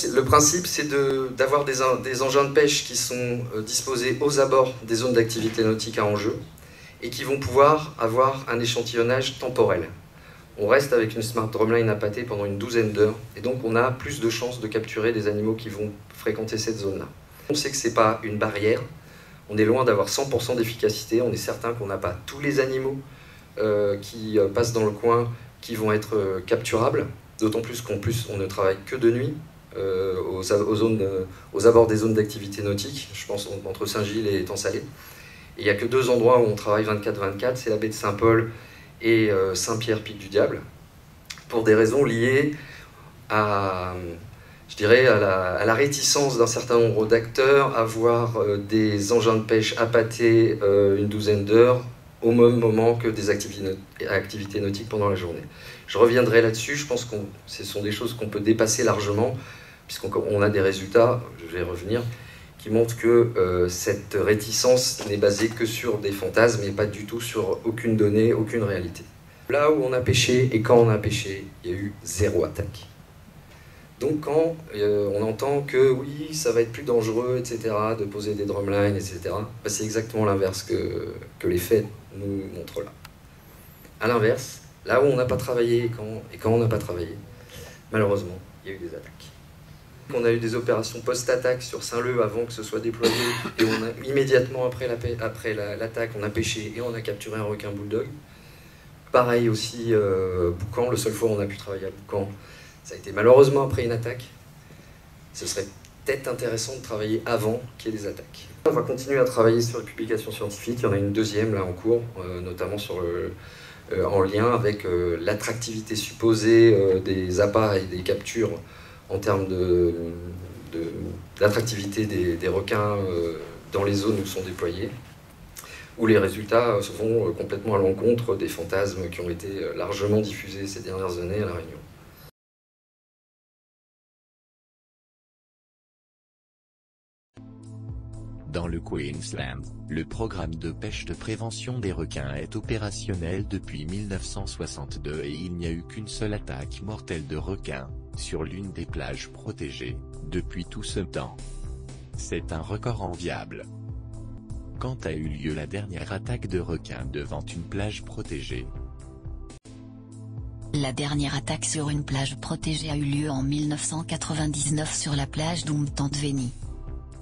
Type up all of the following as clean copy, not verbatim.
Le principe, c'est d'avoir des engins de pêche qui sont disposés aux abords des zones d'activité nautique à enjeu et qui vont pouvoir avoir un échantillonnage temporel. On reste avec une smart drumline appâtée pendant une douzaine d'heures et donc on a plus de chances de capturer des animaux qui vont fréquenter cette zone-là. On sait que ce n'est pas une barrière, on est loin d'avoir 100% d'efficacité, on est certain qu'on n'a pas tous les animaux qui passent dans le coin qui vont être capturables, d'autant plus qu'en plus on ne travaille que de nuit. Aux abords des zones d'activité nautique, je pense entre Saint-Gilles et Étang-Salé. Il n'y a que deux endroits où on travaille 24/24, c'est la baie de Saint-Paul et Saint-Pierre-Pic-du-Diable, pour des raisons liées à, je dirais, à la réticence d'un certain nombre d'acteurs à voir des engins de pêche appâtés une douzaine d'heures au même moment que des activités nautiques pendant la journée. Je reviendrai là-dessus, je pense que ce sont des choses qu'on peut dépasser largement, puisqu'on a des résultats, je vais revenir, qui montrent que cette réticence n'est basée que sur des fantasmes et pas du tout sur aucune donnée, aucune réalité. Là où on a pêché et quand on a pêché, il y a eu 0 attaque. Donc quand on entend que oui, ça va être plus dangereux, etc., de poser des drumlines, etc., bah c'est exactement l'inverse que les faits nous montrent là. À l'inverse, là où on n'a pas travaillé et quand on n'a pas travaillé, malheureusement, il y a eu des attaques. On a eu des opérations post-attaque sur Saint-Leu avant que ce soit déployé, et immédiatement après l'attaque, on a pêché et on a capturé un requin bulldog. Pareil aussi, Boucan, le seul fois où on a pu travailler à Boucan, ça a été malheureusement après une attaque. Ce serait peut-être intéressant de travailler avant qu'il y ait des attaques. On va continuer à travailler sur les publications scientifiques, il y en a une deuxième là en cours, notamment en lien avec l'attractivité supposée des appâts et des captures en termes d'attractivité des requins dans les zones où sont déployés, où les résultats se vont complètement à l'encontre des fantasmes qui ont été largement diffusés ces dernières années à La Réunion. Dans le Queensland, le programme de pêche de prévention des requins est opérationnel depuis 1962 et il n'y a eu qu'une seule attaque mortelle de requins, sur l'une des plages protégées, depuis tout ce temps. C'est un record enviable. Quand a eu lieu la dernière attaque de requins devant une plage protégée? La dernière attaque sur une plage protégée a eu lieu en 1999 sur la plage d'Umtantweni.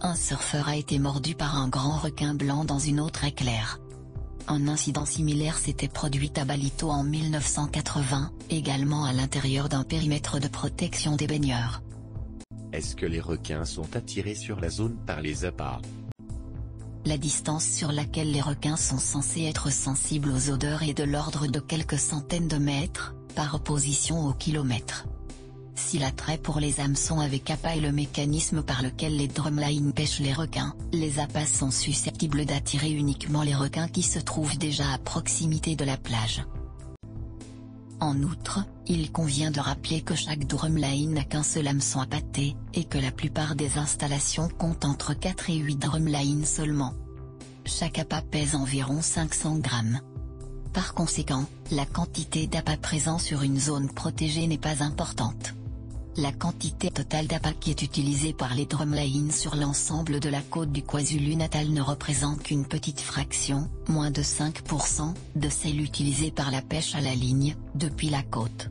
Un surfeur a été mordu par un grand requin blanc dans une eau très claire. Un incident similaire s'était produit à Balito en 1980, également à l'intérieur d'un périmètre de protection des baigneurs. Est-ce que les requins sont attirés sur la zone par les appâts? La distance sur laquelle les requins sont censés être sensibles aux odeurs est de l'ordre de quelques centaines de mètres, par opposition au kilomètre. Si l'attrait pour les hameçons avec appât est le mécanisme par lequel les drumlines pêchent les requins, les appâts sont susceptibles d'attirer uniquement les requins qui se trouvent déjà à proximité de la plage. En outre, il convient de rappeler que chaque drumline n'a qu'un seul hameçon appâté, et que la plupart des installations comptent entre 4 et 8 drumlines seulement. Chaque appât pèse environ 500 grammes. Par conséquent, la quantité d'appât présent sur une zone protégée n'est pas importante. La quantité totale d'appât qui est utilisée par les drumlines sur l'ensemble de la côte du KwaZulu-Natal ne représente qu'une petite fraction, moins de 5%, de celle utilisée par la pêche à la ligne, depuis la côte.